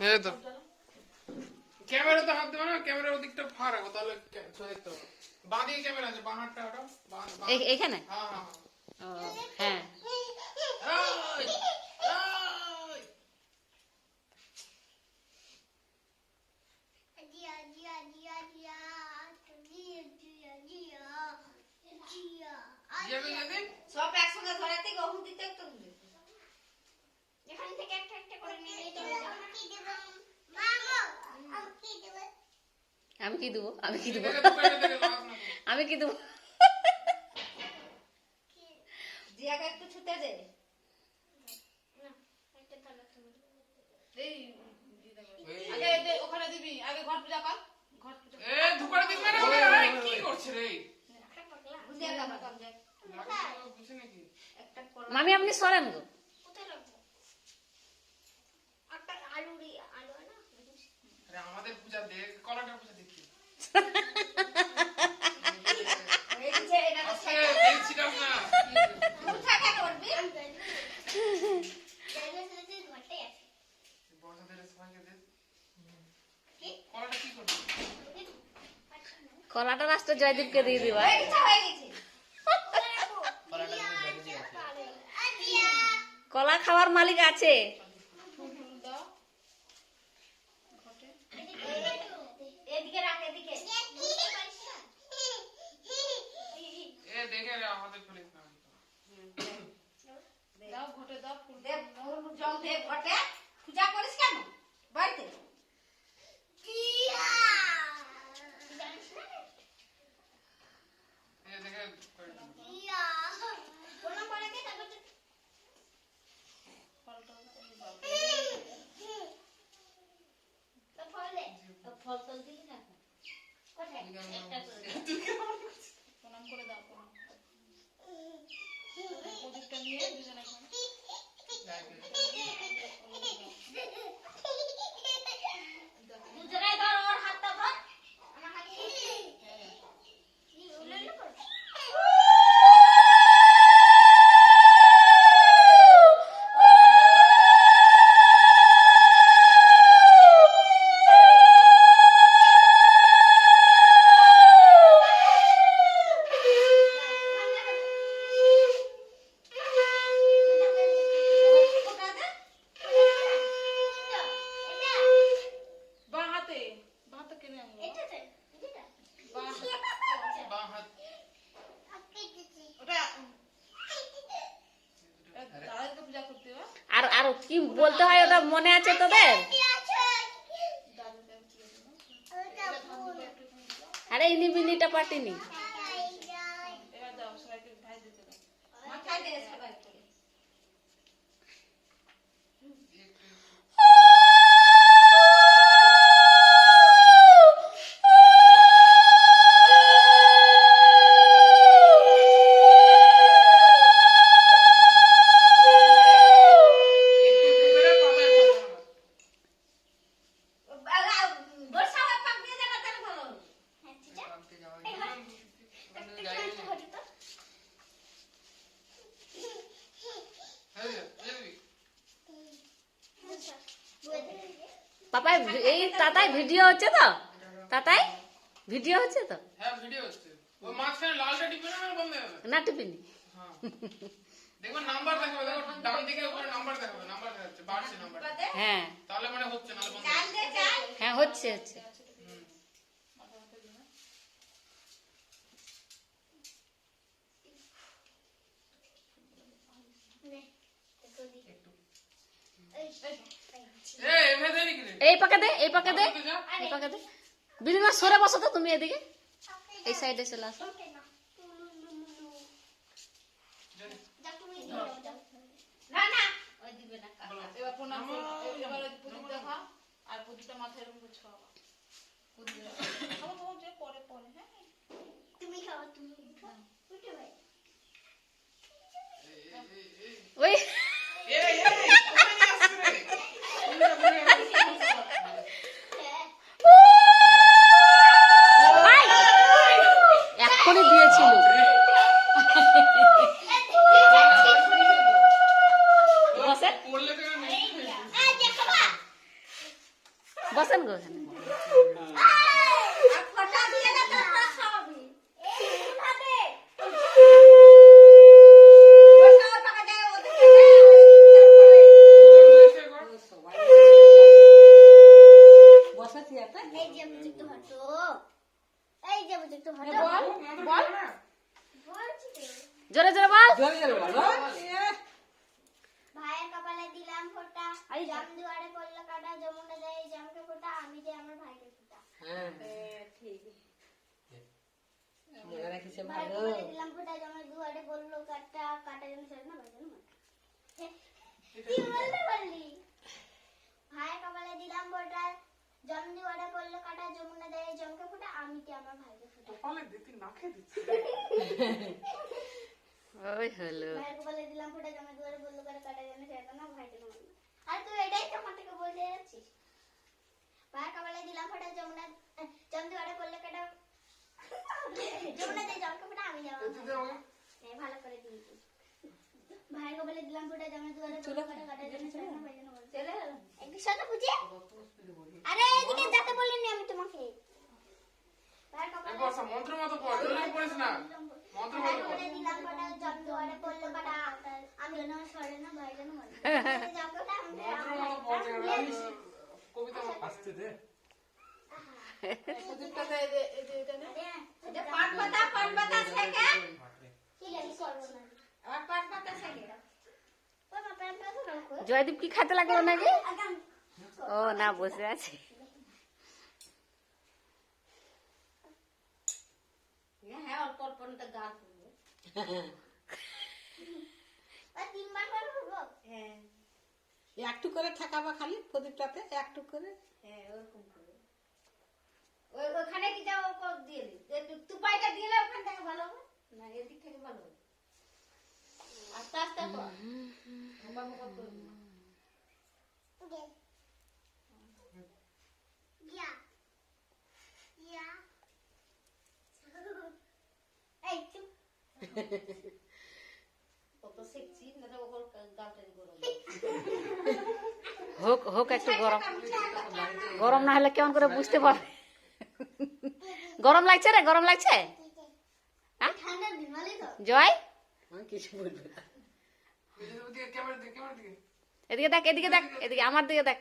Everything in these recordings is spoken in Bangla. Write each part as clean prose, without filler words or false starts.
এই তো ক্যামেরাতে হাত দেবো না, ক্যামেরার ওদিকটা ফার রাখো, তাহলে দেখতে পাবো। বাঁ দিকে ক্যামেরা আছে, বাঁ হাতটা ওটা এখানে। হ্যাঁ হ্যাঁ হ্যাঁ ওই, ওই। যাবে যাবে সব একসঙ্গে ধরাতে গহু দিতে একটু এখান থেকে একটা একটা করে নিয়ে চলে যাও। আমি কি দেবো, আমি কি দেবো, এটাকে দোকানে থেকে লাভ না। আমি কি দেবো? জিয়াকে একটু ছুটে দে। না, একটা থালা তুমি। এই এই, আগে এই যে ওখানে দিবি, আগে ঘর পূজা কর। ঘর পূজা এ ধুপাড়া দিস না রে, এই, কি করছে রে? একটা পাগলা। বুঝিয়া কাম কাম দে। লাগছে বুঝে নাকি? একটা কর। মামি আপনি সরেন গো। কোথায় রাখবো? একটা আলু আলু না? আরে আমাদের পূজা দে, কলাটার পূজা দেখি। এই যে এটা তো আজকে দেখছিলাম না। মুঠা কে করবি? বড়দের সবাইকে দে। কলাটা কি করবি? কলাটা রাষ্ট্র জয়দীপকে দিয়ে দিবা। হয়ে গেছে হয়ে গেছে। কলা খাওয়ার মালিক আছে। দাও। ঘটে। এদিকে রাখ এদিকে। এ দেখে রে আমাদের ফেলিস না। দাও ঘটে দাও ফুল দে ফুল জল দে ঘটে। পূজা করিস কেন? বাড়িতে। এ দেখে করে দিবি। ফল টল দিলি না এখন? তুই কি আমার করছিস? প্রণাম করে দাও প্রণাম। প্রদীপটা নিয়ে দুজনে দুজনে ধর ওর হাতটা ধর। ওটা দে। বাঁ হাতে কিনে আনবো। বাঁ হাতে। বাঁ হাত। ওটা তাদেরকে পূজা করতে হবে। আর আর কি বলতে হয় ওটা মনে আছে তোদের? দাদুকে দিয়ে দেবো। এটা ধান দুটো একটু এখানে দাও। আরে ইনি বিনিটা পাটিনি। এবার দাও সবাইকে ভাই দিতে দাও। মাথায় দে সবাইকে। বর্ষা হয় পাক দিয়ে যাবে তাহলে ভালো হবে। পাপাই এই তাতাই ভিডিও হচ্ছে তো? তাতাই ভিডিও হচ্ছে তো? হ্যাঁ ভিডিও হচ্ছে। ওই মাঝখানে লালটা টিপে না বন্ধ হয়ে যাবে। না টিপিনি। হ্যাঁ। দেখো নাম্বার দেখাবে, দেখো ডান দিকে উপরে নাম্বার দেখাবে, নাম্বার দেখাচ্ছে, বাড়ছে নাম্বার। হ্যাঁ তাহলে মানে হচ্ছে, নাহলে বন্ধ চাল হবে। দে চাল। হ্যাঁ হচ্ছে হচ্ছে। হুম। মাথা মাথা দিবে। এভাবে দেয় নাকি রে? এই পাকে দে, এই পাকে দে, বলতে যা। এই পাকে দে। বিনিমা সরে বসো তো তুমি এদিকে, এই সাইডে চলে আসো। না না ওই দিবে না। বলো। এবার প্রণাম করো। এবার ওই প্রদীপ দেখা আর প্রদীপটা মাথায় এরকম করে ছোঁয়াবা। প্রদীপ খাবো তো যে পরে পরে হ্যাঁ। তুমি খাও, তুমি খাও। উঠে ভাই। ওই কোথায় নিয়ে আসছে রে? ভাই, এক্ষুনি দিয়েছিল। পড়লে তো এখানে নেই। বসেন গো এখানে। আর ফটা দিয়ে না তো তোরা খাওয়াবি এইভাবে ওটা টাকা দেয় ওদেরকে বসাচ্ছি একটা এই যে বুঝি একটু হটো এই যে বুঝি একটু হটো বল বলছি তো জোরে জোরে বল। জোরে জোরে বলো ভাইয়ের কপালে দিলাম ফোঁটা জাম দুয়ারে পড়লো কাটা যমুনা দেয় জামকে ফোঁটা আমি যে আমার ভাইকে ফোঁটা হ্যাঁ ঠিক মনে রাখিছে ভাইয়ের ভালো কপালে দিলাম ফোঁটা জামের দুয়ারে পড়লো কাটা কাটা যেন ছেড়ে না ভাই যেন মাটা তুই বলতে পারলি ভাইয়ের কপালে দিলাম ফোঁটা জাম দুয়ারে পড়লো কাটা যমুনা দেয় জামকে ফোঁটা আমি যে আমার ভাইকে ফোঁটা কপালে দিতি নাকে দিচ্ছি ওই হলো। ভাইয়ের কপালে দিলাম ফোঁটা জামের দুয়ারে পড়লো কাটা কাটা যেন ছেড়ে না ভাই যেন মাটা আর তুই এটাই তো মাটাকে বলতে যাচ্ছিস ভাইয়ের কপালে দিলাম ফোঁটা যমুনা জাম দুয়ারে পড়লো কাটা যমুনা দেয় জামকে ফোঁটা আমি যে আমার দিতে আমাকে এই ভালো করে দিই ভাইয়ের কপালে দিলাম ফোঁটা জামের দুয়ারে পড়লো কাটা কাটা যেন ছেড়ে না ভাই যেন মাটা চলে একটু শোনো বুঝি আরে এদিকে যেতে বলিনি আমি তোমাকে ভাইয়ের কপালে একবার সব মন্ত্র মতো পড় জোরে পড়িস না মন্ত্র মতো পড় দিলাম ফোঁটা জাম দুয়ারে পড়লো কাটা আমি যেন সরে না ভাই যেন মাটা জামকে ফোঁটা আমি মন্ত্র মতো পড় কবিতা মতো আসতে দে প্রদীপটা দে এটা না এটা পাট পাতা থেকে ঠিক আছে করবো না আর পাট পাতা থেকে বাবা প্যান পাতা রাখো জয়দীপ কি খেতে লাগলো নাকি? ও না, বসে আছে। হ্যাঁ অল্প অল্প গাছ করবো আর তিনবার করবো হ্যাঁ একটু করে ঠাকাবা খালি প্রদীপটাতে একটু করে হ্যাঁ ওরকম করে ওখানে কি যাও দিয়ে দিই তুপাইটা দিলে ওখান থেকে ভালো হবে না এদিক থেকে ভালো হবে আস্তে আস্তে কর মোকা মোকা করবি না। ওকে ইয়া ইয়া এই চুপ কত সেকছি না তো ওর গালটাই গরম হোক হোক একটু গরম, গরম না হলে কেমন করে বুঝতে পারবে? গরম লাগছে রে, গরম লাগছে। হ্যাঁ ঠান্ডার দিন ভালোই তো জয়, আমি কিছু বলবো না দিকে ক্যামেরা দিকে এদিকে দেখ, এদিকে দেখ, এদিকে আমার দিকে দেখ।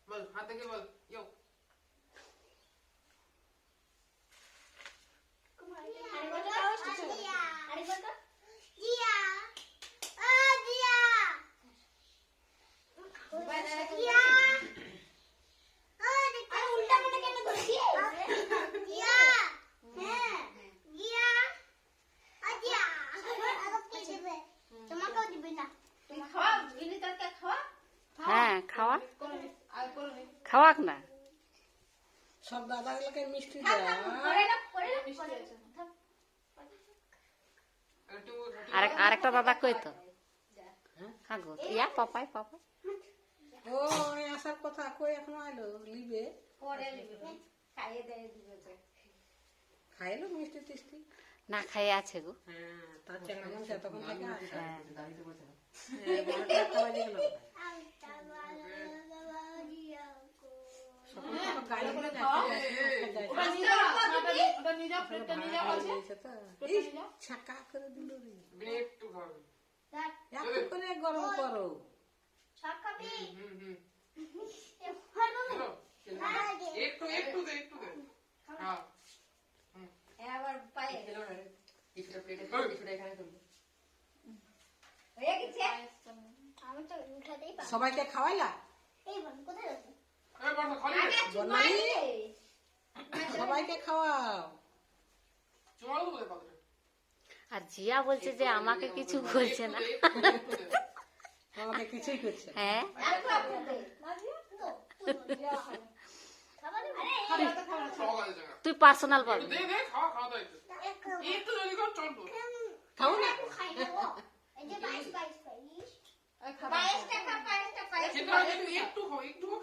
বল হাত থেকে বল ইয়ো আরে বলতো আরে বলতো জিয়া ও জিয়া জিয়া ও দেখো উল্টা মনে কেন করছিস জিয়া হ্যাঁ জিয়া ও জিয়া আমাকে দিবে তোমাকেও দিবে না তুই খাওয়া বিনি তরকা খাওয়া হ্যাঁ খাওয়া, করে নে আর করে নে খাওয়াক না। সব দাদাগুলোকে মিষ্টি দেয় করে না মিষ্টি আছে একটু আরেকটা দাদা কই তো? হ্যাঁ গো, ইয়া পাপাই পাপাই ও আমি আসার কথা কই এখনো আইলো লিবে পরে নিবে খাইয়ে দেয় দিবে তো খাইলো মিষ্টি টিষ্টি না খাইয়ে আছে গো। হ্যাঁ তার চেঙ্গা মানুষ তখন থেকে আসে হ্যাঁ। বারোটা একটা বাজে গেল আলতা বালা জিয়া কো সকাল সকাল গাড়ি করে খাওয়া? যাচ্ছে ওটা নিয়ে যাও প্লেটটা নিয়ে যাও আছে তো প্লেটটা নিয়ে যাও ছাকা করে দিল রে বিনি একটু খাবে দেখ একটু করে গরম করো সব খাবি হুম এ ভালো চলো লাগে একটু দে হ্যাঁ আবার পায়ে কিছুটা প্লেটে কিছুটা এখানে তুলবো হয়ে গেছে আমি তো উঠাতেই পারি সবাইকে খাওয়াইলা এই বোন কোথায় যাচ্ছে এই বড় খালি বনাই সবাইকে খাওয়াও চুমালো বলে পাত্রে আর জিয়া বলছে যে আমাকে কিছু বলছে না। আমাকে কিছুই করছে না। হ্যাঁ তুই পার্সোনাল পাবি। দে খাওয়া দাও একটু জলদি কর চলবো খাও না খাই নেবো এই যে বাইশ পায়েসটা খা পায়েসটা পায়েস খেতে হয় একটু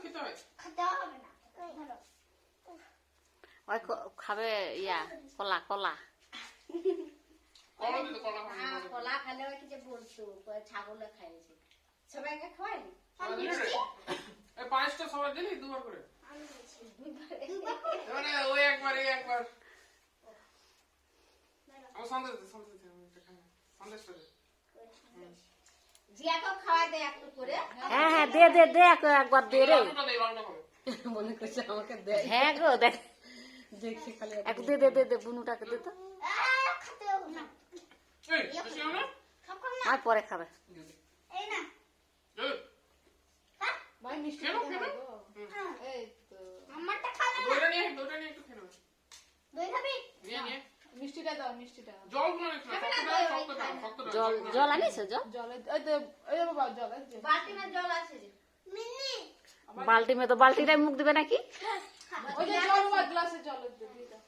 খেতে হয় খেতে হবে না ধরো ওই খাবে ইয়া কলা কলা। কলা দিতে কলা হ্যাঁ কলা খেলে ওই কি যে বলতো ছাগলে খাইছে সবাইকে খাওয়াইলি এই পায়েসটা সবাই কতবার জানি? দুবার করে। আমি দিয়েছি। দুবার করে? মানে ওই একবার এই একবার। আমার সন্দেশ দে, সন্দেশ দে, আমি একটা খাই। সন্দেশটা দে। জিয়াকেও খাওয়াই দে একটু করে। হ্যাঁ হ্যাঁ দে দে দে একবার দে রে লালটা দে, লালটা খাবে। মনে করছে আমাকে দেয় হ্যাঁ গো দেখ দেখছি খালি এক দে দে দে দে বুনুটাকে দে তো খেতে হবে না। এই, বেশি খাও না? সব খাবো না। আর পরে খাবে এই না। এই, ভাই মিষ্টি কেন, খেতে কেন? হবে গো। এই তো আমারটা খাবে না। দইটা নিয়ে একটু খেয়ে নেবে। দই খাবি? নিয়ে। মিষ্টিটা দাও মিষ্টিটা জল গুলো নিস না, শক্ত দাও। জল জল আনিস জল জলে ওই তো ওই যে বাবা জল এই যে। বালতিতে জল আছে যে। মিন্নি। বালতি মে তো বালতিটাই মুখ দিবে নাকি ওই যে জল বা গ্লাসে জল দিয়ে দাও।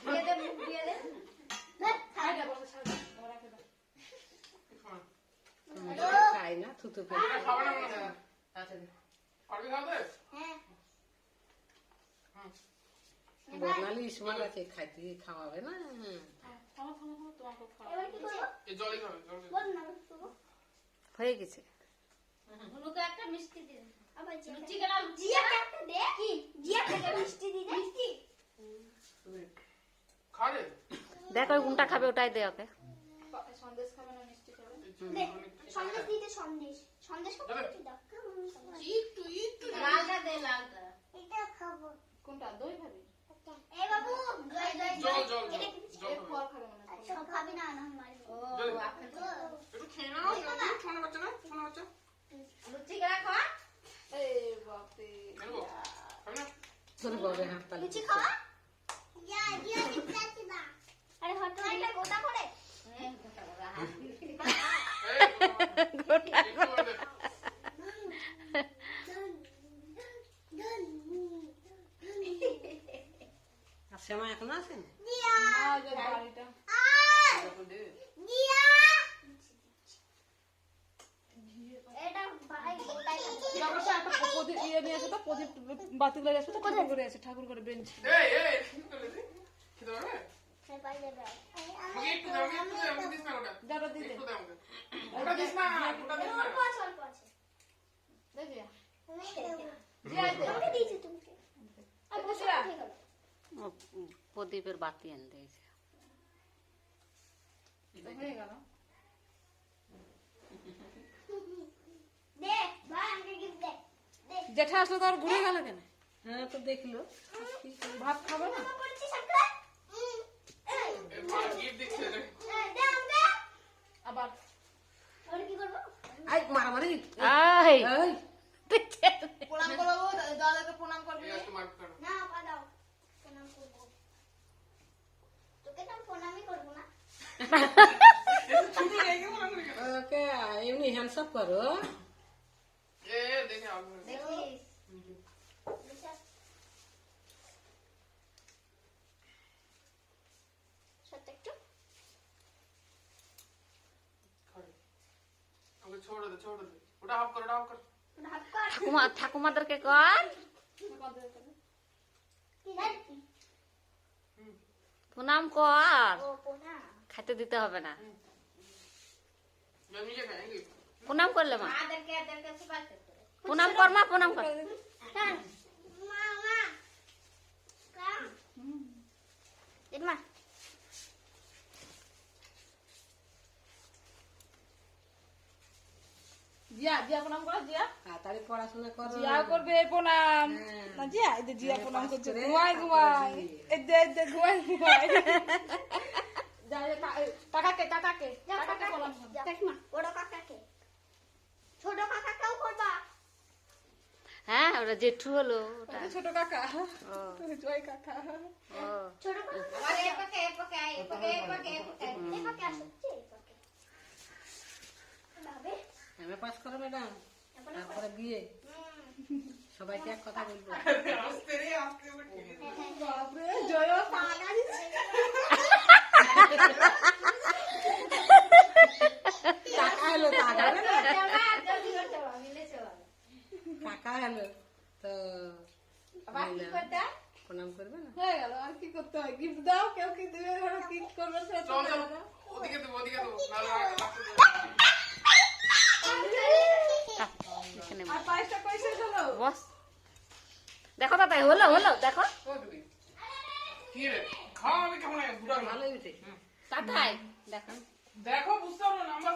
দিয়ে দে, মুখ দিয়ে দে। খাই দাও বসে ছাড় দাও ওরা খেয়ে দাও। খাই না থুতু পে খাবে না মনে হয়। আচ্ছা দে। পারবি খাওয়াতে? হ্যাঁ। বর্ণালী ইসমাল আছে খাইতে খাওয়াবে না থামো তোমাকে খাওয়া। এবার কি করবো? এই জলই খাবে, জল খাবে। বল না করবো। হয়ে গেছে বুনুকে একটা মিষ্টি দে। আবার লুচি কেনা লুচি জিয়াকে একটা দে। কি? জিয়াকে একটা মিষ্টি দি দে। মিষ্টি? খা রে। দেখ ওই কোনটা খাবে ওটাই দে ওকে সন্দেশ খাবে না মিষ্টি খাবে? দে। সন্দেশ দিতে সন্দেশ। সন্দেশ খাবো কি দাও? একটু লালটা দে, লালটা। এটা খাবো। কোনটা দই খাবি? এই বাবু দই দই জল দই। জল এটা জল কি? জল এই ফল খাবে মনে হয়। সব খাবি না না মারবো। ও আপনি তো একটু খেয়ে নাও, ছোট বাচ্চা না, ছোট বাচ্চা। লুচি কেনা খাওয়া। এই বাপরে নেবো? খাবি না? তোর বউরে হাত তালি লুচি খাওয়া? ইয়া জিয়া দিতে না। আরে হট এটা গোটা করে। এই, একটু দে। আর শ্যামা এখন আছেন জিয়া না যে বাড়িটা জিয়া এটা ভাই গোটাই খাবো। ব্যবসা একটা প্রদীপ ইয়ে নিয়ে আসো তো প্রদীপ বাতিগুলো আসো তো ঠাকুর করে আছে ঠাকুর করে বেঞ্চ এই, কি করলি তুই? খেতে পারবে? সে পাইলে দাও। আমাকে একটু দে, আমাকে দিস না ওটা। যারা দিতে একটু দে আমাকে। ওটা দিস না, ওটা দিস না। অল্প আছে অল্প আছে। দেখি তুমি দেবো। জিয়া দে আমাকে দিয়েছি তুমি। আর বসে বুঝলা? ঠিক আছে। ও, প্রদীপের বাতি এনে দিয়েছে হয়ে গেল দে ভাই আমাকে গিফট দে। দে। জেঠা আসলো তো আর ঘুরে গেল কেন হ্যাঁ তো দেখলো ভাত খাবে না কত পড়ছি সাকরা? এই এই মা gift দিচ্ছে রে। দে আমাকে। আবার আর কি করব? আই মারামারি আই এই প্রণাম করবো দাদাকে প্রণাম করবি এই একটু মার কর। না পা দাও। প্রণাম করব। তোকে তো আমি প্রণামই করব না। ছোট রেখে মনে করে কেন? ওকে এমনি হ্যান্ডস আপ করো দেখে আসবে। দেখিস বিশ্বাস। সত্যি একটু খাবে। আমাকে ছোট দে। ওটা হাফ কর, ওটা হাফ কর। ভাব কর। ঠাকুমাদেরকে কর কি জানি? প্রণাম কর ও পোনা। খাইতে দিতে হবে না मैं नीचे खाएंगे। প্রণাম করলে মা আদেরকে সুপার করতে প্রণাম কর মা প্রণাম কর চল। মামা। কাম। দেখমা। জিয়া জিয়া প্রণাম করো জিয়া তাড়াতাড়ি পড়াশোনা করো জিয়া করবে প্রণাম না জিয়া এই যে জিয়া প্রণাম করছে ঘুমাই এই যে ঘুমাই কাকাকে প্রণাম করো। দেখমা। বড় কাকাকে। ছোট কাকাকেও করবা। হ্যাঁ ওটা জেঠু হলো ওটা ওটা ছোট কাকা ও জয় কাকা ও ছোট কাকা। আবার এপাকে এপাকে আসছে এপাকে। ভাবে। এমএ পাস করো ম্যাডাম তারপরে বিয়ে সবাইকে এক কথা বলবো आस्ते रे आस्ते उठ। বাপরে জয় পাগা দিছে কাকা হলো কাকা জলদি করতে হবে মিলেছে বলো কাকা হলো তো আবার কি করতে হয়? প্রণাম করবে না হয়ে গেল আর কি করতে হয় গিফট দাও কেউ কি দেবে ধরো গিফট করবে সেটা তো चल দেবে चल না। ওদিকে দে নালে এখানে আর পায়েসটা কইছে চলো বস দেখো তাই হলো হলো দেখো ও দিদি কি রে খাওয়া আমি কেমন বুড়া ভালোই উঠে তাতাই দেখো দেখো বুঝতে পারবো না আমার